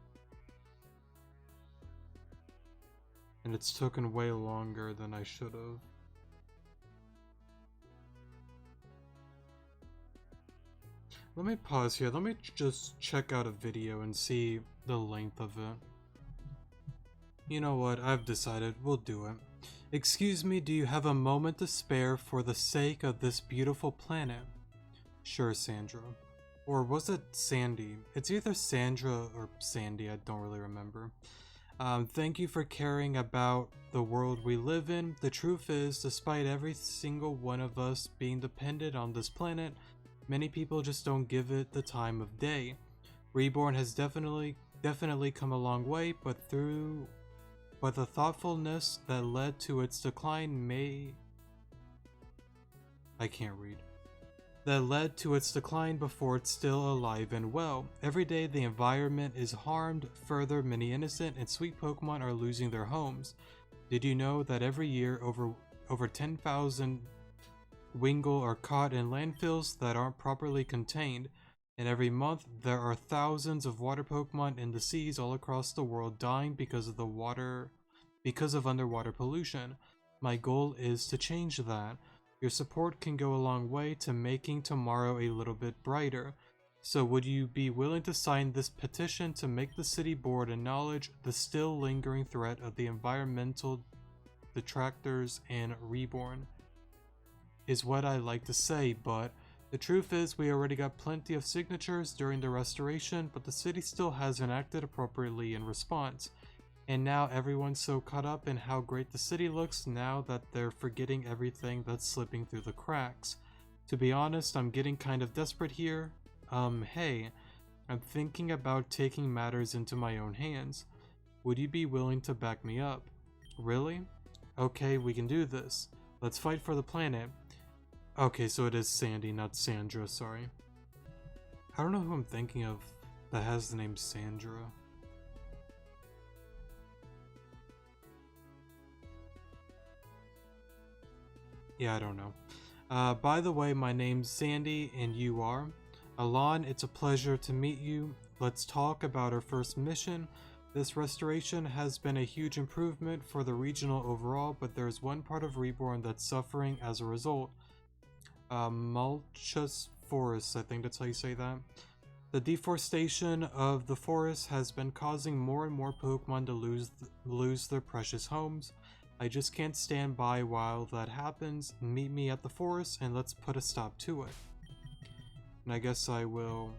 And it's taken way longer than I should have. Let me pause here, let me just check out a video and see the length of it. You know what, I've decided, we'll do it. Excuse me, do you have a moment to spare for the sake of this beautiful planet? Sure, Sandra. Or was it Sandy? It's either Sandra or Sandy, I don't really remember. Thank you for caring about the world we live in. The truth is, despite every single one of us being dependent on this planet, many people just don't give it the time of day. Reborn has definitely come a long way, but the thoughtfulness that led to its decline that led to its decline before it's still alive and well. Every day the environment is harmed, further many innocent and sweet Pokemon are losing their homes. Did you know that every year over 10,000 Wingull are caught in landfills that aren't properly contained, and every month there are thousands of water Pokemon in the seas all across the world dying because of underwater pollution. My goal is to change that. Your support can go a long way to making tomorrow a little bit brighter. So would you be willing to sign this petition to make the city board acknowledge the still lingering threat of the environmental detractors in Reborn? Is what I like to say, but The truth is, we already got plenty of signatures during the restoration, but the city still hasn't acted appropriately in response. And now everyone's so caught up in how great the city looks now that they're forgetting everything that's slipping through the cracks. To be honest, I'm getting kind of desperate here. Hey, I'm thinking about taking matters into my own hands. Would you be willing to back me up? Really? Okay, we can do this. Let's fight for the planet. Okay, so it is Sandy, not Sandra, sorry. I don't know who I'm thinking of that has the name Sandra. Yeah, I don't know. By the way, my name's Sandy, and you are? Alon, it's a pleasure to meet you. Let's talk about our first mission. This restoration has been a huge improvement for the regional overall, but there's one part of Reborn that's suffering as a result. Mulchus Forest, I think that's how you say that. The deforestation of the forest has been causing more and more Pokemon to lose their precious homes. I just can't stand by while that happens. Meet me at the forest and let's put a stop to it. And I guess I will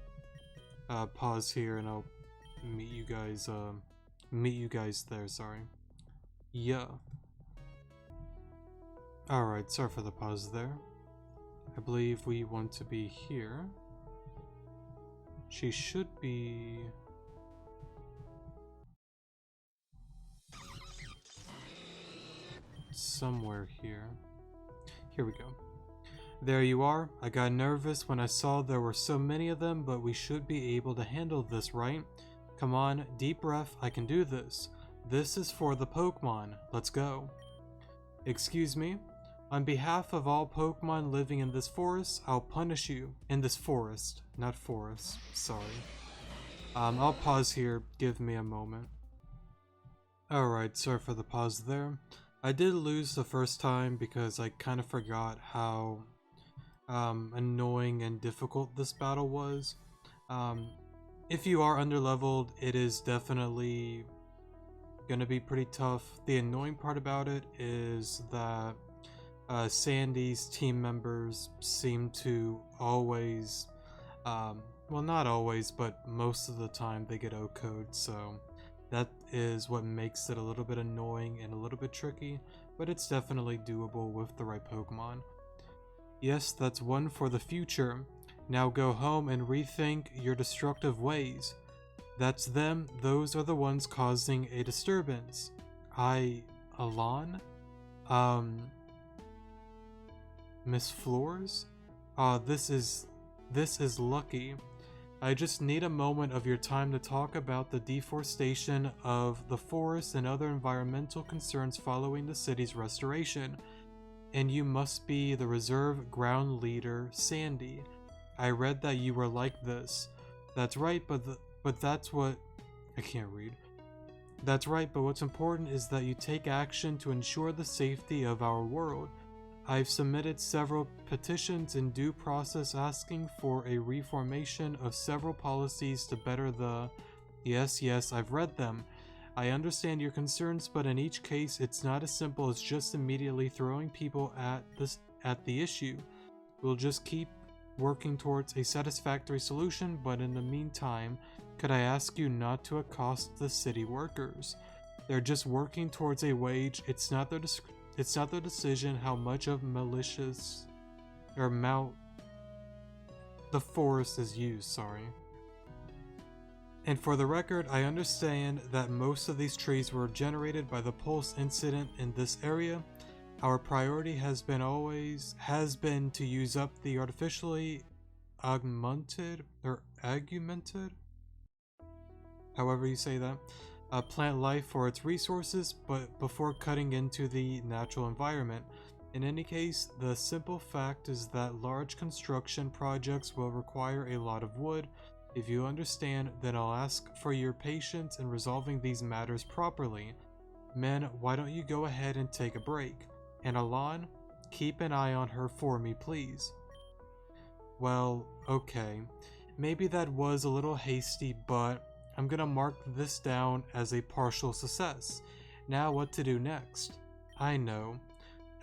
pause here and I'll meet you guys there, sorry. Yeah. Alright, sorry for the pause there. I believe we want to be here. She should be... somewhere here. Here we go. There you are. I got nervous when I saw there were so many of them, but we should be able to handle this, right? Come on, deep breath, I can do this. This is for the Pokemon. Let's go. Excuse me? On behalf of all Pokemon living in this forest, I'll punish you. In this forest, not forest, sorry. I'll pause here, give me a moment. Alright, sorry for the pause there. I did lose the first time because I kind of forgot how annoying and difficult this battle was. If you are underleveled, it is definitely gonna be pretty tough. The annoying part about it is that Sandy's team members seem to always, well, not always, but most of the time they get O-code, so that is what makes it a little bit annoying and a little bit tricky, but it's definitely doable with the right Pokemon. Yes, that's one for the future. Now go home and rethink your destructive ways. That's them, those are the ones causing a disturbance. Alon? Miss Floors? This is lucky. I just need a moment of your time to talk about the deforestation of the forest and other environmental concerns following the city's restoration. And you must be the reserve ground leader, Sandy. I read that you were like this. That's right, but that's what... I can't read. That's right, but what's important is that you take action to ensure the safety of our world. I've submitted several petitions in due process asking for a reformation of several policies to better the... Yes, I've read them. I understand your concerns, but in each case, it's not as simple as just immediately throwing people at the issue. We'll just keep working towards a satisfactory solution, but in the meantime, could I ask you not to accost the city workers? They're just working towards a wage. It's not their decision how much of malicious or the forest is used, sorry. And for the record, I understand that most of these trees were generated by the pulse incident in this area. Our priority has been to use up the artificially augmented, however you say that, plant life for its resources, but before cutting into the natural environment. In any case, the simple fact is that large construction projects will require a lot of wood. If you understand, then I'll ask for your patience in resolving these matters properly. Men, why don't you go ahead and take a break? And Alon, keep an eye on her for me, please. Well, okay. Maybe that was a little hasty, but I'm gonna mark this down as a partial success. Now what to do next? I know.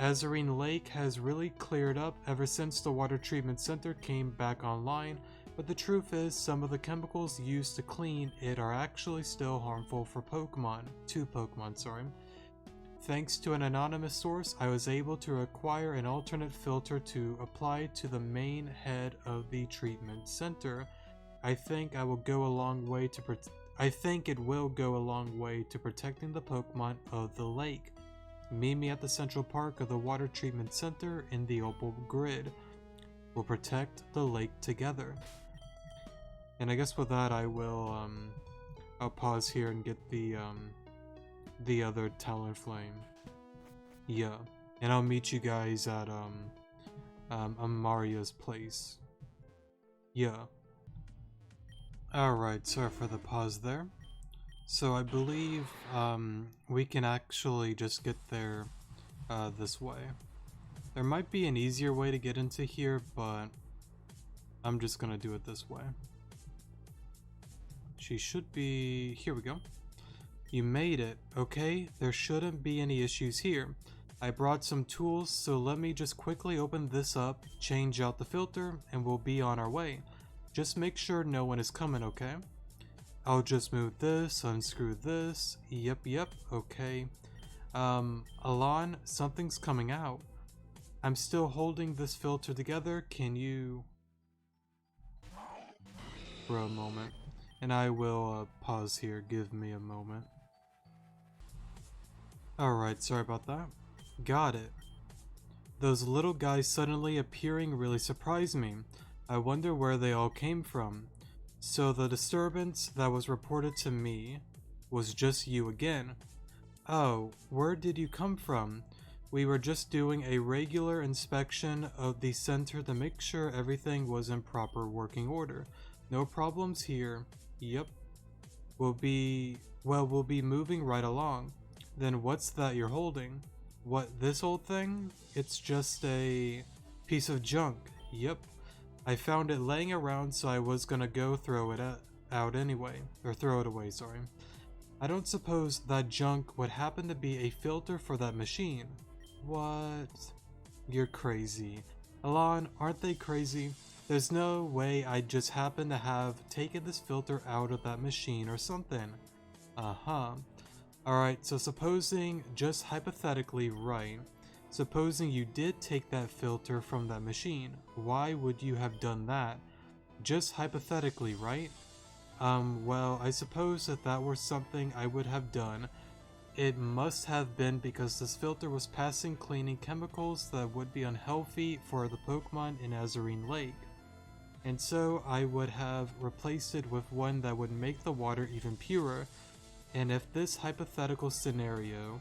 Azarine Lake has really cleared up ever since the water treatment center came back online, but the truth is some of the chemicals used to clean it are actually still harmful for Pokemon. To Pokemon, sorry. Thanks to an anonymous source, I was able to acquire an alternate filter to apply to the main head of the treatment center. I think it will go a long way to protecting the Pokemon of the lake. Meet me at the central park of the water treatment center in the Opal Grid. We'll protect the lake together. And I guess with that, I'll pause here and get the other Talonflame. Yeah, and I'll meet you guys at Amaria's place. Yeah. Alright, sorry for the pause there. So I believe we can actually just get there this way. There might be an easier way to get into here, but I'm just gonna do it this way. She should be... here we go. You made it, okay? There shouldn't be any issues here. I brought some tools, so let me just quickly open this up, change out the filter, and we'll be on our way. Just make sure no one is coming, okay? I'll just move this, unscrew this. Yep, okay. Alon, something's coming out. I'm still holding this filter together. Can you... for a moment. And I will pause here. Give me a moment. Alright, sorry about that. Got it. Those little guys suddenly appearing really surprised me. I wonder where they all came from. So the disturbance that was reported to me was just you again. Oh, where did you come from? We were just doing a regular inspection of the center to make sure everything was in proper working order. No problems here. Yep. We'll be moving right along. Then what's that you're holding? What, this old thing? It's just a piece of junk. Yep. I found it laying around, so I was gonna go throw it out anyway. Or throw it away, sorry. I don't suppose that junk would happen to be a filter for that machine. What? You're crazy. Alon, aren't they crazy? There's no way I'd just happen to have taken this filter out of that machine or something. Uh-huh. Alright, so supposing, just hypothetically, right, supposing you did take that filter from that machine, why would you have done that? Just hypothetically, right? Well, I suppose if that were something I would have done, it must have been because this filter was passing cleaning chemicals that would be unhealthy for the Pokemon in Azarine Lake. And so I would have replaced it with one that would make the water even purer. And if this hypothetical scenario,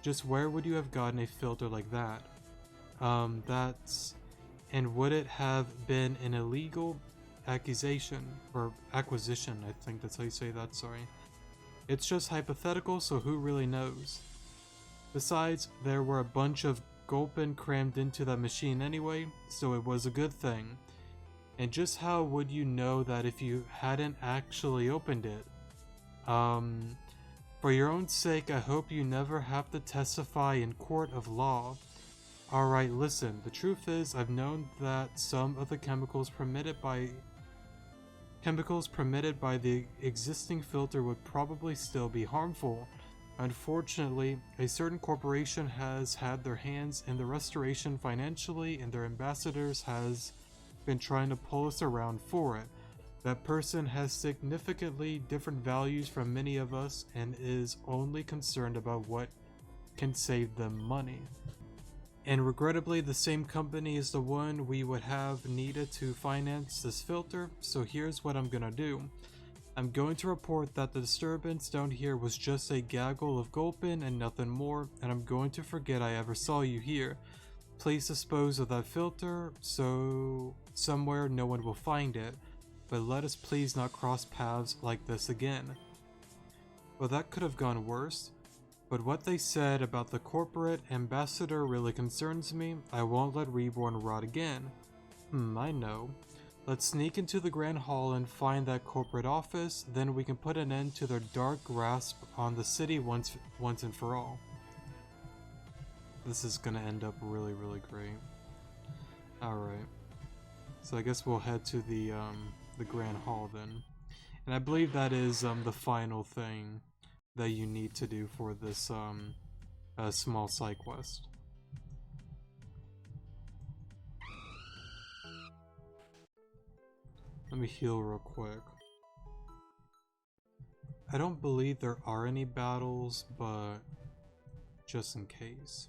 just where would you have gotten a filter like that? And would it have been an illegal accusation, or acquisition, I think that's how you say that, sorry. It's just hypothetical, so who really knows? Besides, there were a bunch of Gulpin crammed into that machine anyway, so it was a good thing. And just how would you know that if you hadn't actually opened it? For your own sake, I hope you never have to testify in court of law. Alright, listen, the truth is I've known that some of the chemicals permitted by the existing filter would probably still be harmful. Unfortunately, a certain corporation has had their hands in the restoration financially, and their ambassadors has been trying to pull us around for it. That person has significantly different values from many of us and is only concerned about what can save them money. And regrettably, the same company is the one we would have needed to finance this filter, so here's what I'm gonna do. I'm going to report that the disturbance down here was just a gaggle of Gulpin and nothing more, and I'm going to forget I ever saw you here. Please dispose of that filter, so somewhere no one will find it. But let us please not cross paths like this again. Well, that could have gone worse. But what they said about the corporate ambassador really concerns me. I won't let Reborn rot again. I know. Let's sneak into the Grand Hall and find that corporate office, then we can put an end to their dark grasp on the city once and for all. This is gonna end up really, really great. Alright. So I guess we'll head to the Grand Hall then. And I believe that is the final thing that you need to do for this small side quest. Let me heal real quick. I don't believe there are any battles, but just in case.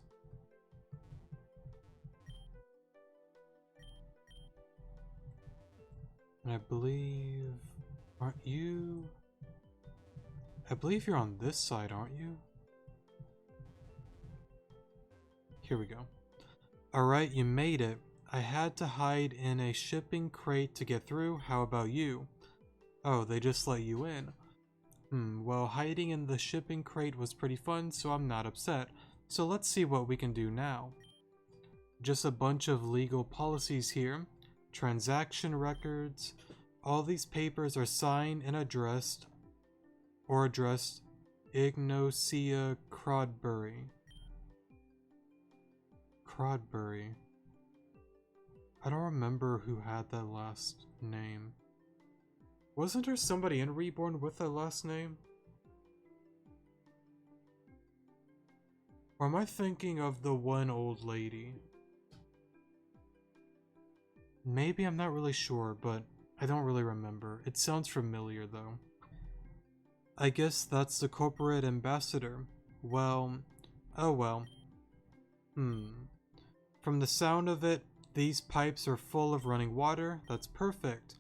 And I believe... aren't you... I believe you're on this side, aren't you? Here we go. Alright, you made it. I had to hide in a shipping crate to get through. How about you? Oh, they just let you in. Well, hiding in the shipping crate was pretty fun, so I'm not upset. So let's see what we can do now. Just a bunch of legal policies here. Transaction records. All these papers are signed and addressed Ignocia Crodbury. Crodbury. I don't remember who had that last name. Wasn't there somebody in Reborn with that last name? Or am I thinking of the one old lady? Maybe, I'm not really sure, but I don't really remember. It sounds familiar though. I guess that's the corporate ambassador. Well, oh well. From the sound of it, these pipes are full of running water. That's perfect.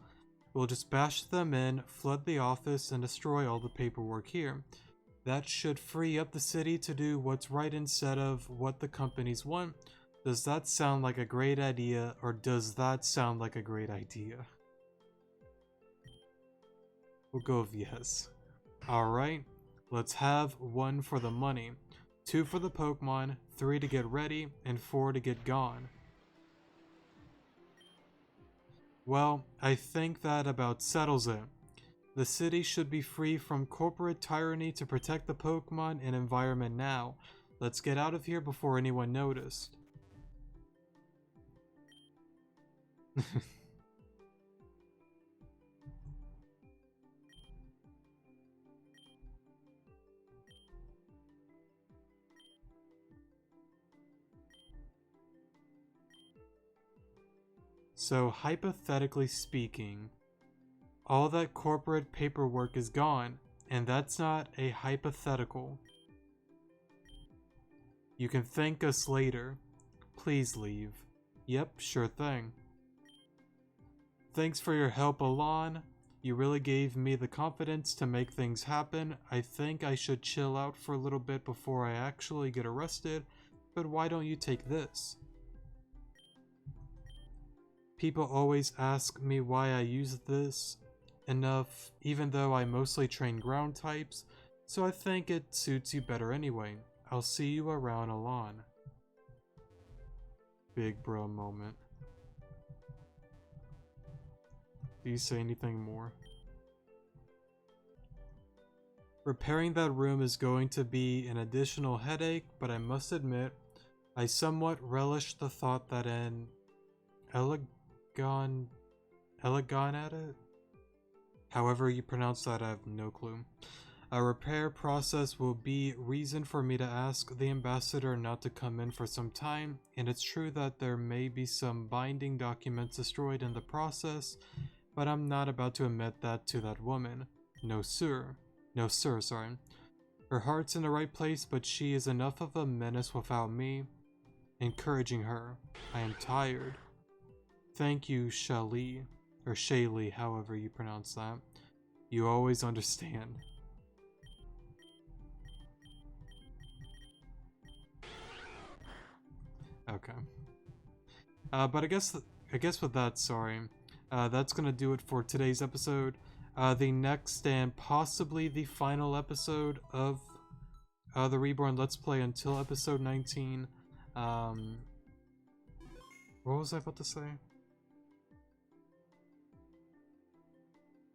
We'll just bash them in, flood the office, and destroy all the paperwork here. That should free up the city to do what's right instead of what the companies want. Does that sound like a great idea, or does that sound like a great idea? We'll go with yes. Alright, let's have 1 for the money, 2 for the Pokemon, 3 to get ready, and 4 to get gone. Well, I think that about settles it. The city should be free from corporate tyranny to protect the Pokemon and environment now. Let's get out of here before anyone noticed. So, hypothetically speaking, all that corporate paperwork is gone, and that's not a hypothetical. You can thank us later. Please leave. Yep, sure thing. Thanks for your help, Alon. You really gave me the confidence to make things happen. I think I should chill out for a little bit before I actually get arrested, but why don't you take this? People always ask me why I use this enough, even though I mostly train ground types, so I think it suits you better anyway. I'll see you around, Alon. Big bro moment. Do you say anything more? Repairing that room is going to be an additional headache, but I must admit, I somewhat relish the thought that an Elegon at it? However you pronounce that, I have no clue. A repair process will be reason for me to ask the ambassador not to come in for some time, and it's true that there may be some binding documents destroyed in the process, but I'm not about to admit that to that woman. No sir. No sir, sorry. Her heart's in the right place, but she is enough of a menace without me encouraging her. I am tired. Thank you, Shali, or Shaylee, however you pronounce that. You always understand. Okay. But I guess with that, sorry, that's gonna do it for today's episode. The next and possibly the final episode of the Reborn Let's Play until episode 19. What was I about to say?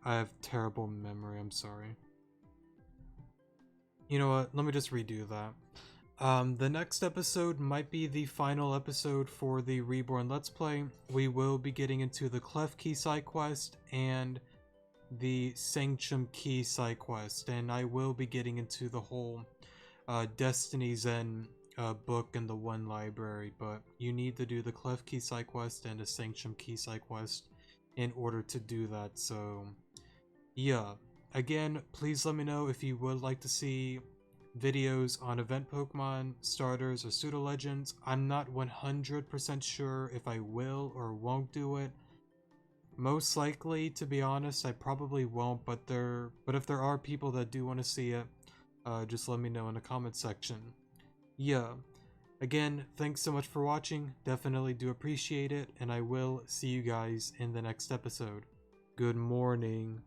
I have terrible memory, I'm sorry. You know what, let me just redo that. The next episode might be the final episode for the Reborn Let's Play. We will be getting into the Clef Key side quest and the Sanctum Key side quest, and I will be getting into the whole Destiny Zen book in the one library, but you need to do the Clef Key side quest and the Sanctum Key side quest in order to do that. So yeah, again, please let me know if you would like to see videos on event Pokemon, starters, or pseudo legends. I'm not 100% sure if I will or won't do it. Most likely, to be honest, I probably won't, but if there are people that do want to see it, just let me know in the comment section. Yeah, again, thanks so much for watching, definitely do appreciate it, and I will see you guys in the next episode. Good morning.